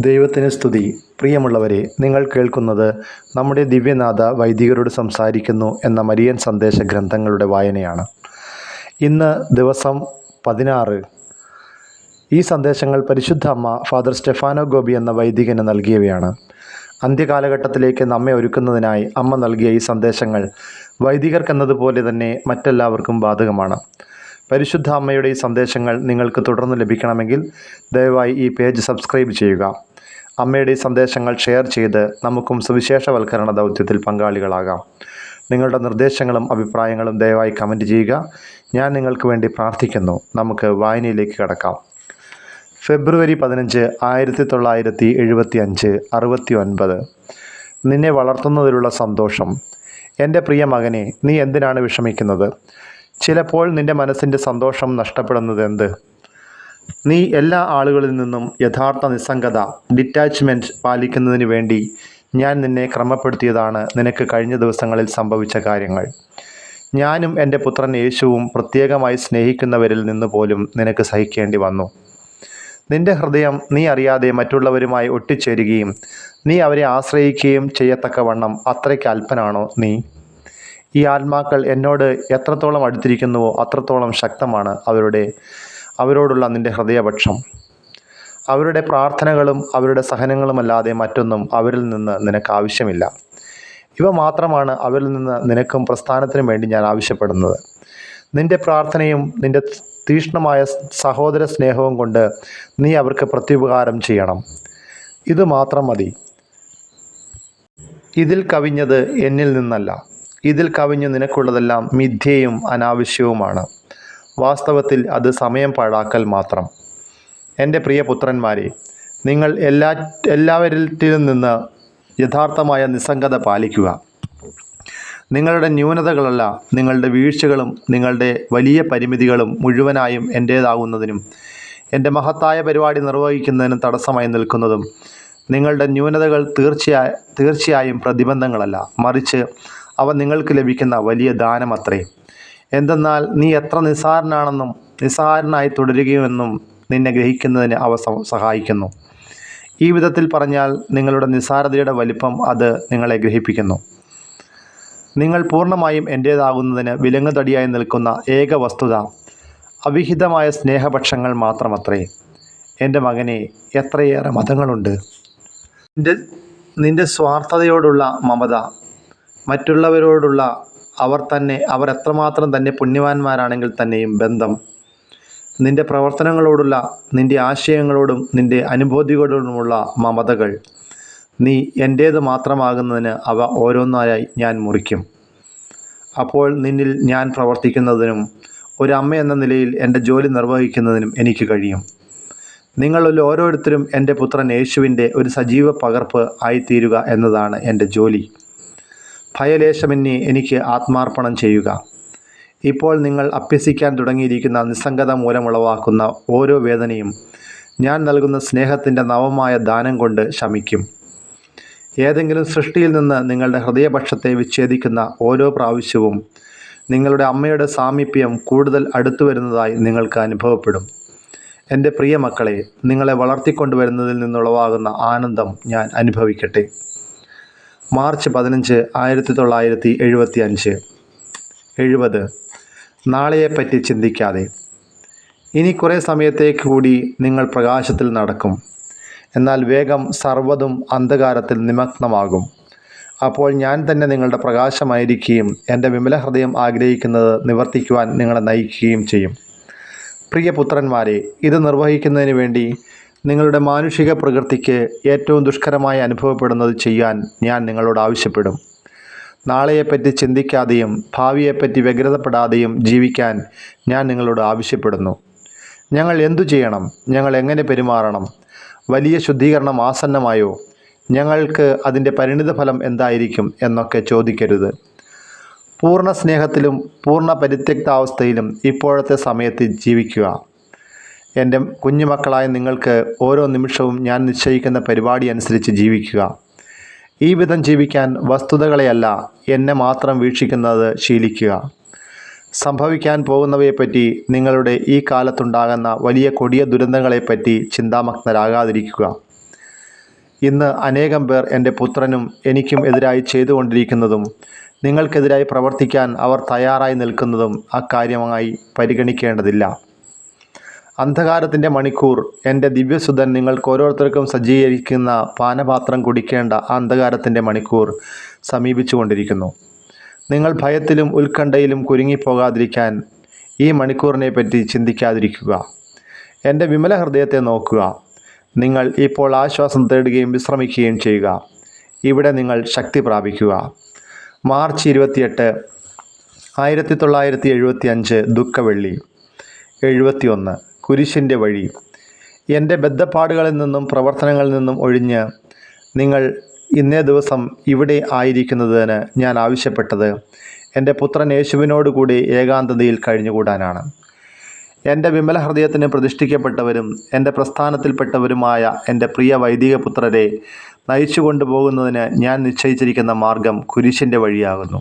ദൈവത്തിന് സ്തുതി. പ്രിയമുള്ളവരെ, നിങ്ങൾ കേൾക്കുന്നത് നമ്മുടെ ദിവ്യനാഥ വൈദികരോട് സംസാരിക്കുന്നു എന്ന മരിയൻ സന്ദേശ ഗ്രന്ഥങ്ങളുടെ വായനയാണ്. ഇന്ന് ദിവസം 16. ഈ സന്ദേശങ്ങൾ പരിശുദ്ധ അമ്മ ഫാദർ സ്റ്റെഫാനോ ഗോപി എന്ന വൈദികന് നൽകിയവയാണ്. അന്ത്യകാലഘട്ടത്തിലേക്ക് നമ്മെ ഒരുക്കുന്നതിനായി അമ്മ നൽകിയ ഈ സന്ദേശങ്ങൾ വൈദികർക്കെന്നതുപോലെ തന്നെ മറ്റെല്ലാവർക്കും ബാധകമാണ്. പരിശുദ്ധ അമ്മയുടെ ഈ സന്ദേശങ്ങൾ നിങ്ങൾക്ക് തുടർന്ന് ലഭിക്കണമെങ്കിൽ ദയവായി ഈ പേജ് സബ്സ്ക്രൈബ് ചെയ്യുക. അമ്മയുടെ ഈ സന്ദേശങ്ങൾ ഷെയർ ചെയ്ത് നമുക്കും സുവിശേഷവൽക്കരണ ദൗത്യത്തിൽ പങ്കാളികളാകാം. നിങ്ങളുടെ നിർദ്ദേശങ്ങളും അഭിപ്രായങ്ങളും ദയവായി കമൻറ്റ് ചെയ്യുക. ഞാൻ നിങ്ങൾക്ക് വേണ്ടി പ്രാർത്ഥിക്കുന്നു. നമുക്ക് വായനയിലേക്ക് കടക്കാം. ഫെബ്രുവരി 15, 1975, 69. നിന്നെ വളർത്തുന്നതിലുള്ള സന്തോഷം. എൻ്റെ പ്രിയ മകനെ, നീ എന്തിനാണ് വിഷമിക്കുന്നത്? ചിലപ്പോൾ നിൻ്റെ മനസ്സിൻ്റെ സന്തോഷം നഷ്ടപ്പെടുന്നത് എന്ത്? നീ എല്ലാ ആളുകളിൽ നിന്നും യഥാർത്ഥ നിസ്സംഗത, ഡിറ്റാച്ച്മെൻറ്റ് പാലിക്കുന്നതിന് വേണ്ടി ഞാൻ നിന്നെ ക്രമപ്പെടുത്തിയതാണ് നിനക്ക് കഴിഞ്ഞ ദിവസങ്ങളിൽ സംഭവിച്ച കാര്യങ്ങൾ. ഞാനും എൻ്റെ പുത്രൻ യേശുവും പ്രത്യേകമായി സ്നേഹിക്കുന്നവരിൽ നിന്ന് പോലും നിനക്ക് സഹിക്കേണ്ടി വന്നു. നിൻ്റെ ഹൃദയം നീ അറിയാതെ മറ്റുള്ളവരുമായി ഒട്ടിച്ചേരുകയും നീ അവരെ ആശ്രയിക്കുകയും ചെയ്യത്തക്കവണ്ണം അത്രയ്ക്ക് അല്പനാണോ നീ? ഈ ആത്മാക്കൾ എന്നോട് എത്രത്തോളം അടുത്തിരിക്കുന്നുവോ അത്രത്തോളം ശക്തമാണ് അവരോടുള്ള നിൻ്റെ ഹൃദയപക്ഷം. അവരുടെ പ്രാർത്ഥനകളും അവരുടെ സഹനങ്ങളുമല്ലാതെ മറ്റൊന്നും അവരിൽ നിന്ന് നിനക്ക് ആവശ്യമില്ല. ഇവ മാത്രമാണ് അവരിൽ നിന്ന് നിനക്കും പ്രസ്ഥാനത്തിനും വേണ്ടി ഞാൻ ആവശ്യപ്പെടുന്നത്. നിൻ്റെ പ്രാർത്ഥനയും നിൻ്റെ തീക്ഷ്ണമായ സഹോദര സ്നേഹവും കൊണ്ട് നീ അവർക്ക് പ്രത്യുപകാരം ചെയ്യണം. ഇത് മാത്രം മതി. ഇതിൽ കവിഞ്ഞത് എന്നിൽ നിന്നല്ല. ഇതിൽ കവിഞ്ഞു നിനക്കുള്ളതെല്ലാം മിഥ്യയും അനാവശ്യവുമാണ്. വാസ്തവത്തിൽ അത് സമയം പാഴാക്കൽ മാത്രം. എൻ്റെ പ്രിയ പുത്രന്മാരെ, നിങ്ങൾ എല്ലാവരിലും നിന്ന് യഥാർത്ഥമായ നിസ്സംഗത പാലിക്കുക. നിങ്ങളുടെ ന്യൂനതകളല്ല, നിങ്ങളുടെ വീഴ്ചകളും നിങ്ങളുടെ വലിയ പരിമിതികളും മുഴുവനായും എൻ്റേതാകുന്നതിനും എൻ്റെ മഹത്തായ പരിപാടി നിർവഹിക്കുന്നതിനും തടസ്സമായി നിൽക്കുന്നതും നിങ്ങളുടെ ന്യൂനതകൾ തീർച്ചയായും പ്രതിബന്ധങ്ങളല്ല, മറിച്ച് അവ നിങ്ങൾക്ക് ലഭിക്കുന്ന വലിയ ദാനമത്രേ. എന്തെന്നാൽ നീ എത്ര നിസ്സാരനാണെന്നും നിസ്സാരനായി തുടരുകയുമെന്നും നിന്നെ ഗ്രഹിക്കുന്നതിന് അവ സഹായിക്കുന്നു. ഈ വിധത്തിൽ പറഞ്ഞാൽ നിങ്ങളുടെ നിസ്സാരതയുടെ വലിപ്പം അത് നിങ്ങളെ ഗ്രഹിപ്പിക്കുന്നു. നിങ്ങൾ പൂർണ്ണമായും എൻ്റേതാകുന്നതിന് വിലങ്ങുതടിയായി നിൽക്കുന്ന ഏക വസ്തുത അവിഹിതമായ സ്നേഹപക്ഷങ്ങൾ മാത്രമത്രേ. എൻ്റെ മകനെ, എത്രയേറെ മതങ്ങളുണ്ട്. നിൻ്റെ സ്വാർത്ഥതയോടുള്ള മമത, മറ്റുള്ളവരോടുള്ള അവർ എത്രമാത്രം തന്നെ പുണ്യവാന്മാരാണെങ്കിൽ തന്നെയും ബന്ധം, നിൻ്റെ പ്രവർത്തനങ്ങളോടുള്ള നിൻ്റെ ആശയങ്ങളോടും നിൻ്റെ അനുഭൂതികളോടുമുള്ള മമതകൾ, നീ എൻ്റേത് മാത്രമാകുന്നതിന് അവ ഓരോന്നായി ഞാൻ മുറിക്കും. അപ്പോൾ നിന്നിൽ ഞാൻ പ്രവർത്തിക്കുന്നതിനും ഒരു അമ്മ എന്ന നിലയിൽ എൻ്റെ ജോലി നിർവഹിക്കുന്നതിനും എനിക്ക് കഴിയും. നിങ്ങളിൽ ഓരോരുത്തരും എൻ്റെ പുത്രൻ യേശുവിൻ്റെ ഒരു സജീവ പകർപ്പ് ആയിത്തീരുക എന്നതാണ് എൻ്റെ ജോലി. ഭയലേശമന്യേ എനിക്ക് ആത്മാർപ്പണം ചെയ്യുക. ഇപ്പോൾ നിങ്ങൾ അഭ്യസിക്കാൻ തുടങ്ങിയിരിക്കുന്ന നിസ്സംഗത മൂലമുളവാക്കുന്ന ഓരോ വേദനയും ഞാൻ നൽകുന്ന സ്നേഹത്തിൻ്റെ നവമായ ദാനം കൊണ്ട് ശമിക്കും. ഏതെങ്കിലും സൃഷ്ടിയിൽ നിന്ന് നിങ്ങളുടെ ഹൃദയപക്ഷത്തെ വിച്ഛേദിക്കുന്ന ഓരോ പ്രാവശ്യവും നിങ്ങളുടെ അമ്മയുടെ സാമീപ്യം കൂടുതൽ അടുത്തു വരുന്നതായി നിങ്ങൾക്ക് അനുഭവപ്പെടും. എൻ്റെ പ്രിയ മക്കളെ, നിങ്ങളെ വളർത്തിക്കൊണ്ടുവരുന്നതിൽ നിന്നുളവാകുന്ന ആനന്ദം ഞാൻ അനുഭവിക്കട്ടെ. മാർച്ച് 15, 1975. 70. നാളെയെപ്പറ്റി ചിന്തിക്കാതെ. ഇനി കുറേ സമയത്തേക്ക് കൂടി നിങ്ങൾ പ്രകാശത്തിൽ നടക്കും. എന്നാൽ വേഗം സർവ്വതും അന്ധകാരത്തിൽ നിമഗ്നമാകും. അപ്പോൾ ഞാൻ തന്നെ നിങ്ങളുടെ പ്രകാശമായിരിക്കുകയും എൻ്റെ വിമല ഹൃദയം ആഗ്രഹിക്കുന്നത് നിവർത്തിക്കുവാൻ നിങ്ങളെ നയിക്കുകയും ചെയ്യും. പ്രിയ പുത്രന്മാരെ, ഇത് നിർവഹിക്കുന്നതിന് വേണ്ടി നിങ്ങളുടെ മാനുഷിക പ്രകൃതിക്ക് ഏറ്റവും ദുഷ്കരമായി അനുഭവപ്പെടുന്നത് ചെയ്യാൻ ഞാൻ നിങ്ങളോട് ആവശ്യപ്പെടും. നാളെയെപ്പറ്റി ചിന്തിക്കാതെയും ഭാവിയെപ്പറ്റി വ്യഗ്രതപ്പെടാതെയും ജീവിക്കാൻ ഞാൻ നിങ്ങളോട് ആവശ്യപ്പെടുന്നു. ഞങ്ങൾ എന്തു ചെയ്യണം? ഞങ്ങൾ എങ്ങനെ പെരുമാറണം? വലിയ ശുദ്ധീകരണം ആസന്നമായോ? ഞങ്ങൾക്ക് അതിൻ്റെ പരിണിതഫലം എന്തായിരിക്കും എന്നൊക്കെ ചോദിക്കരുത്. പൂർണ്ണ സ്നേഹത്തിലും പൂർണ്ണ പരിത്യക്താവസ്ഥയിലും ഇപ്പോഴത്തെ സമയത്ത് ജീവിക്കുക. എൻ്റെ കുഞ്ഞുമക്കളായ നിങ്ങൾക്ക് ഓരോ നിമിഷവും ഞാൻ നിശ്ചയിക്കുന്ന പരിപാടി അനുസരിച്ച് ജീവിക്കുക. ഈ വിധം ജീവിക്കാൻ വസ്തുതകളെയല്ല, എന്നെ മാത്രം വീക്ഷിക്കുന്നത് ശീലിക്കുക. സംഭവിക്കാൻ പോകുന്നവയെപ്പറ്റി, നിങ്ങളുടെ ഈ കാലത്തുണ്ടാകുന്ന വലിയ കൊടിയ ദുരന്തങ്ങളെപ്പറ്റി ചിന്താമഗ്നരാകാതിരിക്കുക. ഇന്ന് അനേകം പേർ എൻ്റെ പുത്രനും എനിക്കും എതിരായി ചെയ്തുകൊണ്ടിരിക്കുന്നതും നിങ്ങൾക്കെതിരായി പ്രവർത്തിക്കാൻ അവർ തയ്യാറായി നിൽക്കുന്നതും അക്കാര്യമായി പരിഗണിക്കേണ്ടതില്ല. അന്ധകാരത്തിൻ്റെ മണിക്കൂർ, എൻ്റെ ദിവ്യസുതൻ നിങ്ങൾക്ക് ഓരോരുത്തർക്കും സജ്ജീകരിക്കുന്ന പാനപാത്രം കുടിക്കേണ്ട അന്ധകാരത്തിൻ്റെ മണിക്കൂർ സമീപിച്ചു കൊണ്ടിരിക്കുന്നു. നിങ്ങൾ ഭയത്തിലും ഉത്കണ്ഠയിലും കുരുങ്ങിപ്പോകാതിരിക്കാൻ ഈ മണിക്കൂറിനെ പറ്റി ചിന്തിക്കാതിരിക്കുക. എൻ്റെ വിമല ഹൃദയത്തെ നോക്കുക. നിങ്ങൾ ഇപ്പോൾ ആശ്വാസം തേടുകയും വിശ്രമിക്കുകയും ചെയ്യുക. ഇവിടെ നിങ്ങൾ ശക്തി പ്രാപിക്കുക. മാർച്ച് 28, 1975 ദുഃഖവെള്ളി. 71 കുരിശിൻ്റെ വഴി. എൻ്റെ ബദ്ധപ്പാടുകളിൽ നിന്നും പ്രവർത്തനങ്ങളിൽ നിന്നും ഒഴിഞ്ഞ് നിങ്ങൾ ഇന്നേ ദിവസം ഇവിടെ ആയിരിക്കുന്നതിന് ഞാൻ ആവശ്യപ്പെട്ടത് എൻ്റെ പുത്രൻ യേശുവിനോടുകൂടി ഏകാന്തതയിൽ കഴിഞ്ഞുകൂടാനാണ്. എൻ്റെ വിമല ഹൃദയത്തിന് പ്രതിഷ്ഠിക്കപ്പെട്ടവരും എൻ്റെ പ്രസ്ഥാനത്തിൽപ്പെട്ടവരുമായ എൻ്റെ പ്രിയ വൈദിക പുത്രരെ നയിച്ചു കൊണ്ടുപോകുന്നതിന് ഞാൻ നിശ്ചയിച്ചിരിക്കുന്ന മാർഗം കുരിശിൻ്റെ വഴിയാകുന്നു.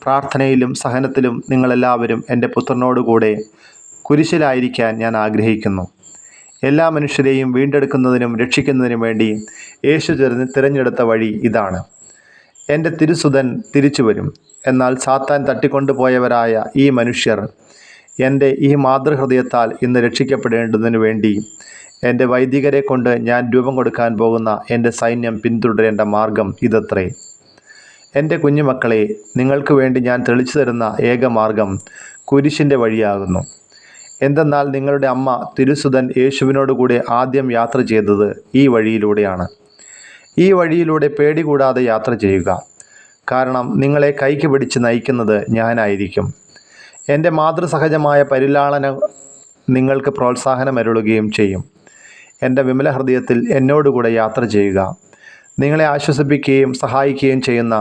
പ്രാർത്ഥനയിലും സഹനത്തിലും നിങ്ങളെല്ലാവരും എൻ്റെ പുത്രനോടുകൂടെ കുരിശിലായിരിക്കാൻ ഞാൻ ആഗ്രഹിക്കുന്നു. എല്ലാ മനുഷ്യരെയും വീണ്ടെടുക്കുന്നതിനും രക്ഷിക്കുന്നതിനും വേണ്ടി യേശു തിരഞ്ഞെടുത്ത വഴി ഇതാണ്. എൻ്റെ തിരുസുതൻ തിരിച്ചു വരും. എന്നാൽ സാത്താൻ തട്ടിക്കൊണ്ടുപോയവരായ ഈ മനുഷ്യർ എൻ്റെ ഈ മാതൃഹൃദയത്താൽ ഇന്ന് രക്ഷിക്കപ്പെടേണ്ടതിനു വേണ്ടി എൻ്റെ വൈദികരെ കൊണ്ട് ഞാൻ രൂപം കൊടുക്കാൻ പോകുന്ന എൻ്റെ സൈന്യം പിന്തുടരേണ്ട മാർഗം ഇതത്രേ. എൻ്റെ കുഞ്ഞുമക്കളെ, നിങ്ങൾക്ക് വേണ്ടി ഞാൻ തെളിച്ചു തരുന്ന ഏക മാർഗം കുരിശിൻ്റെ വഴിയാകുന്നു. എന്തെന്നാൽ നിങ്ങളുടെ അമ്മ തിരുസുതൻ യേശുവിനോടുകൂടെ ആദ്യം യാത്ര ചെയ്തത് ഈ വഴിയിലൂടെയാണ്. ഈ വഴിയിലൂടെ പേടി കൂടാതെ യാത്ര ചെയ്യുക. കാരണം നിങ്ങളെ കൈക്ക് പിടിച്ച് നയിക്കുന്നത് ഞാനായിരിക്കും. എൻ്റെ മാതൃസഹജമായ പരിലാളനം നിങ്ങൾക്ക് പ്രോത്സാഹനമരുളുകയും ചെയ്യും. എൻ്റെ വിമല ഹൃദയത്തിൽ എന്നോടുകൂടെ യാത്ര ചെയ്യുക. നിങ്ങളെ ആശ്വസിപ്പിക്കുകയും സഹായിക്കുകയും ചെയ്യുന്ന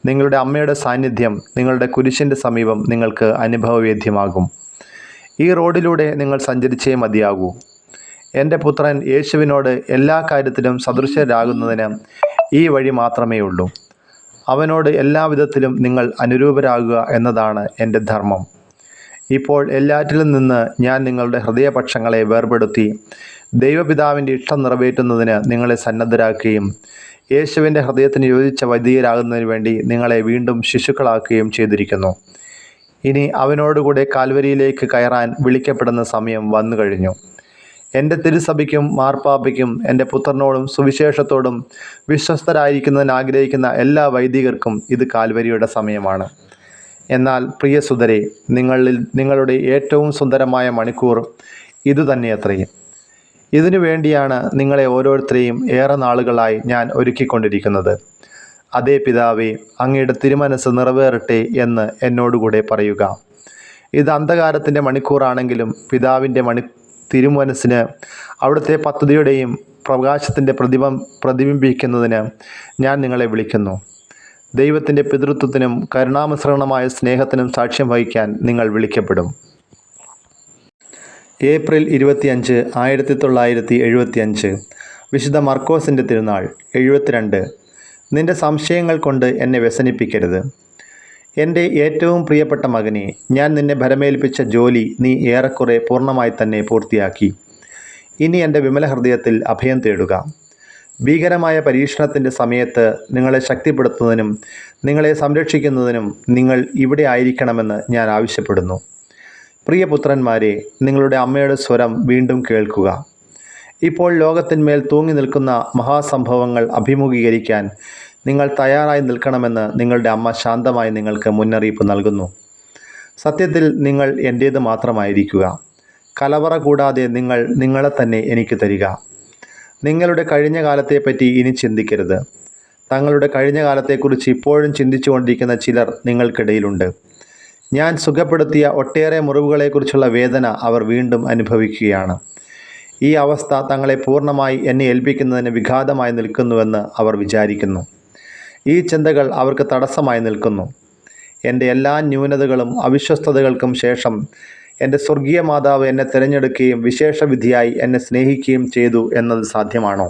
നിങ്ങളുടെ അമ്മയുടെ സാന്നിധ്യം നിങ്ങളുടെ കുരിശിൻ്റെ സമീപം നിങ്ങൾക്ക് അനുഭവവേദ്യമാകും. ഈ റോഡിലൂടെ നിങ്ങൾ സഞ്ചരിച്ചേ മതിയാകൂ. എൻ്റെ പുത്രൻ യേശുവിനോട് എല്ലാ കാര്യത്തിലും സദൃശരാകുന്നതിന് ഈ വഴി മാത്രമേ ഉള്ളൂ. അവനോട് എല്ലാവിധത്തിലും നിങ്ങൾ അനുരൂപരാകുക എന്നതാണ് എൻ്റെ ധർമ്മം. ഇപ്പോൾ എല്ലാറ്റിലും നിന്ന് ഞാൻ നിങ്ങളുടെ ഹൃദയപക്ഷങ്ങളെ വേർപെടുത്തി ദൈവപിതാവിൻ്റെ ഇഷ്ടം നിറവേറ്റുന്നതിന് നിങ്ങളെ സന്നദ്ധരാക്കുകയും യേശുവിൻ്റെ ഹൃദയത്തിന് യോജിച്ച വൈദികരാകുന്നതിന് വേണ്ടി നിങ്ങളെ വീണ്ടും ശിശുക്കളാക്കുകയും ചെയ്തിരിക്കുന്നു. ഇനി അവനോടുകൂടെ കാൽവരിയിലേക്ക് കയറാൻ വിളിക്കപ്പെടുന്ന സമയം വന്നു കഴിഞ്ഞു. എൻ്റെ തിരുസഭയ്ക്കും മാർപ്പാപ്പയ്ക്കും എൻ്റെ പുത്രനോടും സുവിശേഷത്തോടും വിശ്വസ്തരായിരിക്കുന്നതിന് ആഗ്രഹിക്കുന്ന എല്ലാ വൈദികർക്കും ഇത് കാൽവരിയുടെ സമയമാണ്. എന്നാൽ പ്രിയസുതരെ, നിങ്ങളുടെ ഏറ്റവും സുന്ദരമായ മണിക്കൂർ ഇതുതന്നെയത്രേ. ഇതിനു വേണ്ടിയാണ് നിങ്ങളെ ഓരോരുത്തരെയും ഏറെ നാളുകളായി ഞാൻ ഒരുക്കിക്കൊണ്ടിരിക്കുന്നത്. അതേ പിതാവേ, അങ്ങയുടെ തിരുമനസ് നിറവേറട്ടെ എന്ന് എന്നോടുകൂടെ പറയുക. ഇത് അന്ധകാരത്തിൻ്റെ മണിക്കൂറാണെങ്കിലും പിതാവിൻ്റെ തിരുമനസ്സിന് അവിടുത്തെ പദ്ധതിയുടെയും പ്രകാശത്തിൻ്റെ പ്രതിബിംബിക്കുന്നതിന് ഞാൻ നിങ്ങളെ വിളിക്കുന്നു. ദൈവത്തിൻ്റെ പിതൃത്വത്തിനും കരുണാമിശ്രണമായ സ്നേഹത്തിനും സാക്ഷ്യം വഹിക്കാൻ നിങ്ങൾ വിളിക്കപ്പെടും. ഏപ്രിൽ 25, 1975 വിശുദ്ധ മർക്കോസിൻ്റെ തിരുനാൾ. 72 നിന്റെ സംശയങ്ങൾ കൊണ്ട് എന്നെ വ്യസനിപ്പിക്കരുത്. എൻ്റെ ഏറ്റവും പ്രിയപ്പെട്ട മകനെ, ഞാൻ നിന്നെ ഭരമേൽപ്പിച്ച ജോലി നീ ഏറെക്കുറെ പൂർണ്ണമായി തന്നെ പൂർത്തിയാക്കി. ഇനി എൻ്റെ വിമല ഹൃദയത്തിൽ അഭയം തേടുക. ഭീകരമായ പരീക്ഷണത്തിൻ്റെ സമയത്ത് നിങ്ങളെ ശക്തിപ്പെടുത്തുന്നതിനും നിങ്ങളെ സംരക്ഷിക്കുന്നതിനും നിങ്ങൾ ഇവിടെ ആയിരിക്കണമെന്ന് ഞാൻ ആവശ്യപ്പെടുന്നു. പ്രിയപുത്രന്മാരെ, നിങ്ങളുടെ അമ്മയുടെ സ്വരം വീണ്ടും കേൾക്കുക. ഇപ്പോൾ ലോകത്തിന്മേൽ തൂങ്ങി നിൽക്കുന്ന മഹാസംഭവങ്ങൾ അഭിമുഖീകരിക്കാൻ നിങ്ങൾ തയ്യാറായി നിൽക്കണമെന്ന് നിങ്ങളുടെ അമ്മ ശാന്തമായി നിങ്ങൾക്ക് മുന്നറിയിപ്പ് നൽകുന്നു. സത്യത്തിൽ നിങ്ങൾ എൻ്റേത് മാത്രമായിരിക്കുക. കലവറ കൂടാതെ നിങ്ങളെ തന്നെ എനിക്ക് തരിക. നിങ്ങളുടെ കഴിഞ്ഞ കാലത്തെപ്പറ്റി ഇനി ചിന്തിക്കരുത്. തങ്ങളുടെ കഴിഞ്ഞ കാലത്തെക്കുറിച്ച് ഇപ്പോഴും ചിന്തിച്ചുകൊണ്ടിരിക്കുന്ന ചിലർ നിങ്ങൾക്കിടയിലുണ്ട്. ഞാൻ സുഖപ്പെടുത്തിയ ഒട്ടേറെ മുറിവുകളെക്കുറിച്ചുള്ള വേദന അവർ വീണ്ടും അനുഭവിക്കുകയാണ്. ഈ അവസ്ഥ തങ്ങളെ പൂർണ്ണമായി എന്നെ ഏൽപ്പിക്കുന്നതിന് വിഘാതമായി നിൽക്കുന്നുവെന്ന് അവർ വിചാരിക്കുന്നു. ഈ ചിന്തകൾ അവർക്ക് തടസ്സമായി നിൽക്കുന്നു. എൻ്റെ എല്ലാ ന്യൂനതകളും അവിശ്വസ്തതകൾക്കും ശേഷം എൻ്റെ സ്വർഗീയ മാതാവ് എന്നെ തിരഞ്ഞെടുക്കുകയും വിശേഷവിധിയായി എന്നെ സ്നേഹിക്കുകയും ചെയ്തു എന്നത് സാധ്യമാണോ?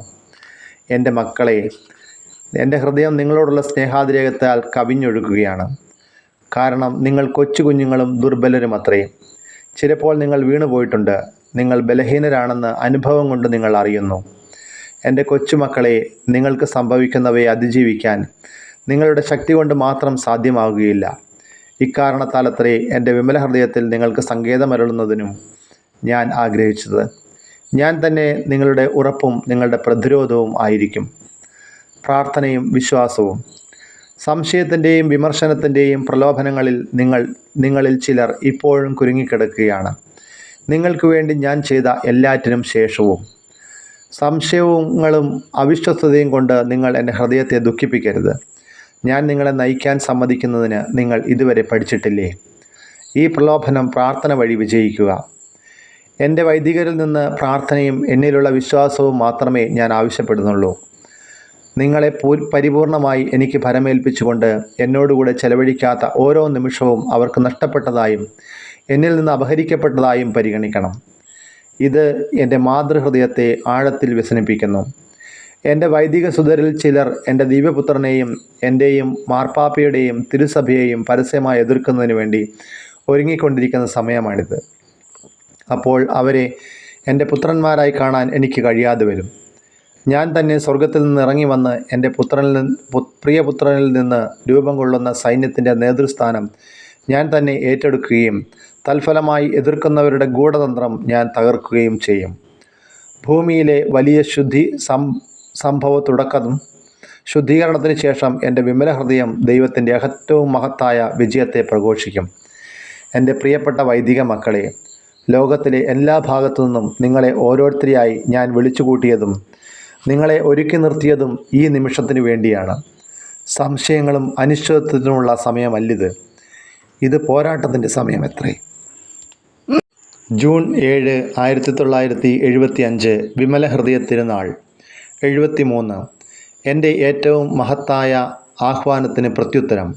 എൻ്റെ മക്കളെ, എൻ്റെ ഹൃദയം നിങ്ങളോടുള്ള സ്നേഹാതിരേകത്താൽ കവിഞ്ഞൊഴുകുകയാണ്. കാരണം നിങ്ങൾ കൊച്ചു കുഞ്ഞുങ്ങളും ദുർബലരും അത്രേ. ചിലപ്പോൾ നിങ്ങൾ വീണുപോയിട്ടുണ്ട്. നിങ്ങൾ ബലഹീനരാണെന്ന് അനുഭവം കൊണ്ട് നിങ്ങൾ അറിയുന്നു. എൻ്റെ കൊച്ചുമക്കളെ, നിങ്ങൾക്ക് സംഭവിക്കുന്നവയെ അതിജീവിക്കാൻ നിങ്ങളുടെ ശക്തി കൊണ്ട് മാത്രം സാധ്യമാകുകയില്ല. ഇക്കാരണത്താലത്രേ എൻ്റെ വിമല ഹൃദയത്തിൽ നിങ്ങൾക്ക് സങ്കേതമരുളുന്നതിനും ഞാൻ ആഗ്രഹിച്ചത്. ഞാൻ തന്നെ നിങ്ങളുടെ ഉറപ്പും നിങ്ങളുടെ പ്രതിരോധവും ആയിരിക്കും. പ്രാർത്ഥനയും വിശ്വാസവും. സംശയത്തിൻ്റെയും വിമർശനത്തിൻ്റെയും പ്രലോഭനങ്ങളിൽ നിങ്ങളിൽ ചിലർ ഇപ്പോഴും കുരുങ്ങിക്കിടക്കുകയാണ്. നിങ്ങൾക്ക് വേണ്ടി ഞാൻ ചെയ്ത എല്ലാറ്റിനും ശേഷവും. സംശയങ്ങളും അവിശ്വസ്തതയും കൊണ്ട് നിങ്ങൾ എൻ്റെ ഹൃദയത്തെ ദുഃഖിപ്പിക്കരുത്. ഞാൻ നിങ്ങളെ നയിക്കാൻ സമ്മതിക്കുന്നതിന് നിങ്ങൾ ഇതുവരെ പഠിച്ചിട്ടില്ലേ? ഈ പ്രലോഭനം പ്രാർത്ഥന വഴി വിജയിക്കുക. എൻ്റെ വൈദികരിൽ നിന്ന് പ്രാർത്ഥനയും എന്നിലുള്ള വിശ്വാസവും മാത്രമേ ഞാൻ ആവശ്യപ്പെടുന്നുള്ളൂ. നിങ്ങളെ പരിപൂർണമായി എനിക്ക് ഭരമേൽപ്പിച്ചുകൊണ്ട് എന്നോടുകൂടെ ചെലവഴിക്കാത്ത ഓരോ നിമിഷവും അവർക്ക് നഷ്ടപ്പെട്ടതായും എന്നിൽ നിന്ന് അപഹരിക്കപ്പെട്ടതായും പരിഗണിക്കണം. ഇത് എൻ്റെ മാതൃഹൃദയത്തെ ആഴത്തിൽ വ്യസനിപ്പിക്കുന്നു. എൻ്റെ വൈദിക സുതരിൽ ചിലർ എൻ്റെ ദിവ്യപുത്രനെയും എൻ്റെയും മാർപ്പാപ്പയുടെയും തിരുസഭയെയും പരസ്യമായി എതിർക്കുന്നതിന് വേണ്ടി ഒരുങ്ങിക്കൊണ്ടിരിക്കുന്ന സമയമാണിത്. അപ്പോൾ അവരെ എൻ്റെ പുത്രന്മാരായി കാണാൻ എനിക്ക് കഴിയാതെ വരും. ഞാൻ തന്നെ സ്വർഗത്തിൽ നിന്ന് ഇറങ്ങി വന്ന് എൻ്റെ പ്രിയപുത്രനിൽ നിന്ന് രൂപം കൊള്ളുന്ന സൈന്യത്തിൻ്റെ നേതൃസ്ഥാനം ഞാൻ തന്നെ ഏറ്റെടുക്കുകയും തൽഫലമായി എതിർക്കുന്നവരുടെ ഗൂഢതന്ത്രം ഞാൻ തകർക്കുകയും ചെയ്യും. ഭൂമിയിലെ വലിയ ശുദ്ധീകരണത്തിന് ശേഷം എൻ്റെ വിമല ഹൃദയം ദൈവത്തിൻ്റെ ഏറ്റവും മഹത്തായ വിജയത്തെ പ്രഘോഷിക്കും. എൻ്റെ പ്രിയപ്പെട്ട വൈദിക മക്കളെ, ലോകത്തിലെ എല്ലാ ഭാഗത്തു നിന്നും നിങ്ങളെ ഓരോരുത്തരെയായി ഞാൻ വിളിച്ചുകൂട്ടിയതും നിങ്ങളെ ഒരുക്കി നിർത്തിയതും ഈ നിമിഷത്തിന് വേണ്ടിയാണ്. സംശയങ്ങളും അനിശ്ചിതത്വത്തിനുമുള്ള സമയമല്ലിത്. ഇത് പോരാട്ടത്തിൻ്റെ സമയമത്രേ. ജൂൺ 7, 1975 വിമല ഹൃദയ തിരുനാൾ. 73. എൻ്റെ ഏറ്റവും മഹത്തായ ആഹ്വാനത്തിന് പ്രത്യുത്തരം.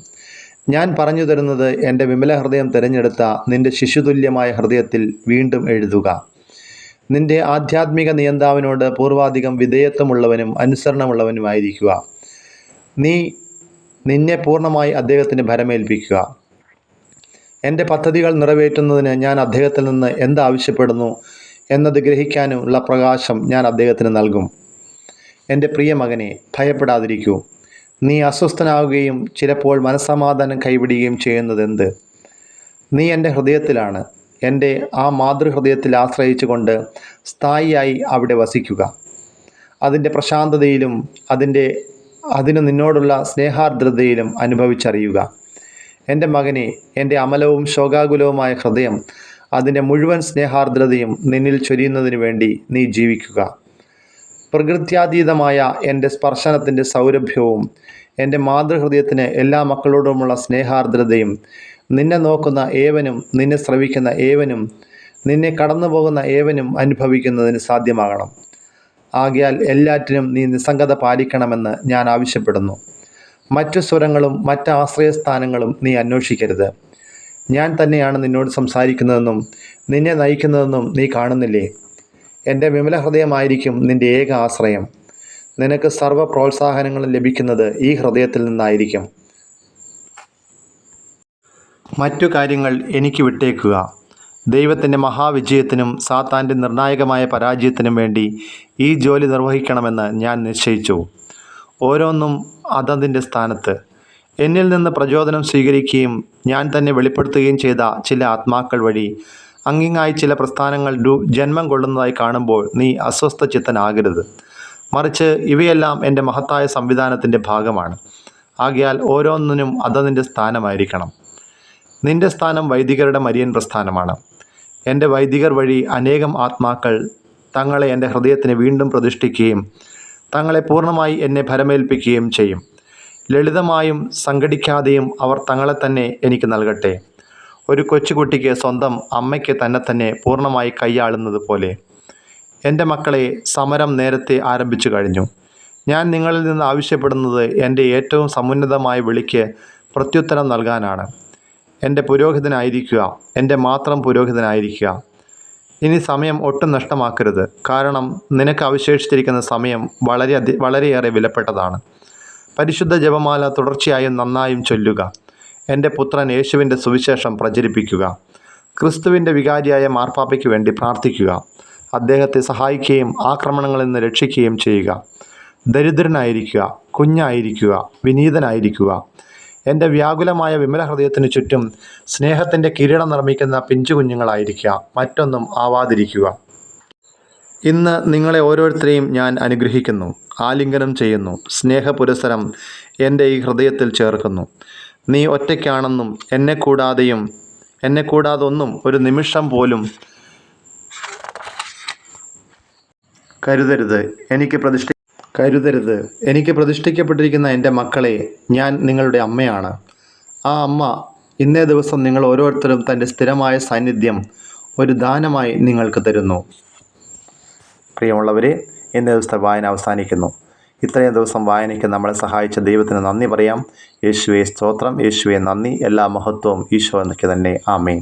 ഞാൻ പറഞ്ഞു തരുന്നത് എൻ്റെ വിമല ഹൃദയം തിരഞ്ഞെടുത്ത നിൻ്റെ ശിശുതുല്യമായ ഹൃദയത്തിൽ വീണ്ടും എഴുതുക. നിൻ്റെ ആധ്യാത്മിക നിയന്താവിനോട് പൂർവാധികം വിധേയത്വമുള്ളവനും അനുസരണമുള്ളവനുമായിരിക്കുക. നിന്നെ പൂർണ്ണമായി അദ്ദേഹത്തിന് ഭരമേൽപ്പിക്കുക. എൻ്റെ പദ്ധതികൾ നിറവേറ്റുന്നതിന് ഞാൻ അദ്ദേഹത്തിൽ നിന്ന് എന്താവശ്യപ്പെടുന്നു എന്നത് ഗ്രഹിക്കാനുള്ള പ്രകാശം ഞാൻ അദ്ദേഹത്തിന് നൽകും. എൻ്റെ പ്രിയ മകനെ, ഭയപ്പെടാതിരിക്കൂ. നീ അസ്വസ്ഥനാവുകയും ചിലപ്പോൾ മനസ്സമാധാനം കൈവിടുകയും ചെയ്യുന്നതെന്ത്? നീ എൻ്റെ ഹൃദയത്തിലാണ്. എൻ്റെ ആ മാതൃഹൃദയത്തിൽ ആശ്രയിച്ചുകൊണ്ട് സ്ഥായിയായി അവിടെ വസിക്കുക. അതിൻ്റെ പ്രശാന്തതയിലും അതിന് നിന്നോടുള്ള സ്നേഹാർദ്രതയിലും അനുഭവിച്ചറിയുക. എൻ്റെ മകനെ, എൻ്റെ അമലവും ശോകാകുലവുമായ ഹൃദയം അതിൻ്റെ മുഴുവൻ സ്നേഹാർദ്രതയും നിന്നിൽ ചൊരിയുന്നതിന് വേണ്ടി നീ ജീവിക്കുക. പ്രകൃത്യാതീതമായ എൻ്റെ സ്പർശനത്തിൻ്റെ സൗരഭ്യവും എൻ്റെ മാതൃഹൃദയത്തിന് എല്ലാ മക്കളോടുമുള്ള സ്നേഹാർദ്രതയും നിന്നെ നോക്കുന്ന ഏവനും നിന്നെ ശ്രവിക്കുന്ന ഏവനും നിന്നെ കടന്നു പോകുന്ന ഏവനും അനുഭവിക്കുന്നതിന് സാധ്യമാകണം. ആകയാൽ എല്ലാറ്റിനും നീ നിസ്സംഗത പാലിക്കണമെന്ന് ഞാൻ ആവശ്യപ്പെടുന്നു. മറ്റു സ്വരങ്ങളും മറ്റ് ആശ്രയസ്ഥാനങ്ങളും നീ അന്വേഷിക്കരുത്. ഞാൻ തന്നെയാണ് നിന്നോട് സംസാരിക്കുന്നതെന്നും നിന്നെ നയിക്കുന്നതെന്നും നീ കാണുന്നില്ലേ? എൻ്റെ വിമല ഹൃദയമായിരിക്കും നിൻ്റെ ഏക ആശ്രയം. നിനക്ക് സർവ്വ പ്രോത്സാഹനങ്ങളും ലഭിക്കുന്നത് ഈ ഹൃദയത്തിൽ നിന്നായിരിക്കും. മറ്റു കാര്യങ്ങൾ എനിക്ക് വിട്ടേക്കുക. ദൈവത്തിൻ്റെ മഹാവിജയത്തിനും സാത്താൻ്റെ നിർണായകമായ പരാജയത്തിനും വേണ്ടി ഈ ജോലി നിർവഹിക്കണമെന്ന് ഞാൻ നിശ്ചയിച്ചു. ഓരോന്നും അതതിൻ്റെ സ്ഥാനത്ത്. എന്നിൽ നിന്ന് പ്രചോദനം സ്വീകരിക്കുകയും ഞാൻ തന്നെ വെളിപ്പെടുത്തുകയും ചെയ്ത ചില ആത്മാക്കൾ വഴി അങ്ങിങ്ങായി ചില പ്രസ്ഥാനങ്ങൾ ജന്മം കൊള്ളുന്നതായി കാണുമ്പോൾ നീ അസ്വസ്ഥ ചിത്തനാകരുത്. മറിച്ച് ഇവയെല്ലാം എൻ്റെ മഹത്തായ സംവിധാനത്തിൻ്റെ ഭാഗമാണ്. ആകയാൽ ഓരോന്നിനും അതതിൻ്റെ സ്ഥാനമായിരിക്കണം. നിൻ്റെ സ്ഥാനം വൈദികരുടെ മരിയൻ പ്രസ്ഥാനമാണ്. എൻ്റെ വൈദികർ വഴി അനേകം ആത്മാക്കൾ തങ്ങളെ എൻ്റെ ഹൃദയത്തിന് വീണ്ടും പ്രതിഷ്ഠിക്കുകയും തങ്ങളെ പൂർണ്ണമായി എന്നെ ഭരമേൽപ്പിക്കുകയും ചെയ്യും. ലളിതമായും സംഘടിക്കാതെയും അവർ തങ്ങളെ തന്നെ എനിക്ക് നൽകട്ടെ. ഒരു കൊച്ചുകുട്ടിക്ക് സ്വന്തം അമ്മയ്ക്ക് തന്നെ പൂർണ്ണമായി കൈയാളുന്നത് പോലെ. എൻ്റെ മക്കളെ, സമരം നേരത്തെ ആരംഭിച്ചു കഴിഞ്ഞു. ഞാൻ നിങ്ങളിൽ നിന്ന് ആവശ്യപ്പെടുന്നത് എൻ്റെ ഏറ്റവും സമുന്നതമായ വിളിക്ക് പ്രത്യുത്തരം നൽകാനാണ്. എൻ്റെ പുരോഹിതനായിരിക്കുക, എൻ്റെ മാത്രം പുരോഹിതനായിരിക്കുക. ഇനി സമയം ഒട്ടും നഷ്ടമാക്കരുത്. കാരണം നിനക്ക് അവശേഷിച്ചിരിക്കുന്ന സമയം വളരെയേറെ വിലപ്പെട്ടതാണ്. പരിശുദ്ധ ജപമാല തുടർച്ചയായും നന്നായും ചൊല്ലുക. എൻ്റെ പുത്രൻ യേശുവിൻ്റെ സുവിശേഷം പ്രചരിപ്പിക്കുക. ക്രിസ്തുവിൻ്റെ വികാരിയായ മാർപ്പാപ്പയ്ക്ക് വേണ്ടി പ്രാർത്ഥിക്കുക. അദ്ദേഹത്തെ സഹായിക്കുകയും ആക്രമണങ്ങളിൽ നിന്ന് രക്ഷിക്കുകയും ചെയ്യുക. ദരിദ്രനായിരിക്കുക, കുഞ്ഞായിരിക്കുക, വിനീതനായിരിക്കുക. എൻ്റെ വ്യാകുലമായ വിമല ഹൃദയത്തിനു ചുറ്റും സ്നേഹത്തിൻ്റെ കിരീടം നിർമ്മിക്കുന്ന പിഞ്ചു കുഞ്ഞുങ്ങളായിരിക്കുക, മറ്റൊന്നും ആവാതിരിക്കുക. ഇന്ന് നിങ്ങളെ ഓരോരുത്തരെയും ഞാൻ അനുഗ്രഹിക്കുന്നു, ആലിംഗനം ചെയ്യുന്നു, സ്നേഹപുരസ്സരം എൻ്റെ ഈ ഹൃദയത്തിൽ ചേർക്കുന്നു. നീ ഒറ്റയ്ക്കാണെന്നും എന്നെക്കൂടാതൊന്നും ഒരു നിമിഷം പോലും കരുതരുത്. എനിക്ക് പ്രതിഷ്ഠിക്കപ്പെട്ടിരിക്കുന്ന എൻ്റെ മക്കളെ, ഞാൻ നിങ്ങളുടെ അമ്മയാണ്. ആ അമ്മ ഇന്നേ ദിവസം നിങ്ങൾ ഓരോരുത്തരും തൻ്റെ സ്ഥിരമായ സാന്നിധ്യം ഒരു ദാനമായി നിങ്ങൾക്ക് തരുന്നു. പ്രിയമുള്ളവരെ, ഇന്നേ ദിവസത്തെ വായന അവസാനിക്കുന്നു. ഇത്രയും ദിവസം വായനയ്ക്ക് നമ്മളെ സഹായിച്ച ദൈവത്തിന് നന്ദി പറയാം. യേശുവേ സ്തോത്രം, യേശുവേ നന്ദി. എല്ലാ മഹത്വവും ഈശോയ്ക്ക് തന്നെ. ആമേൻ.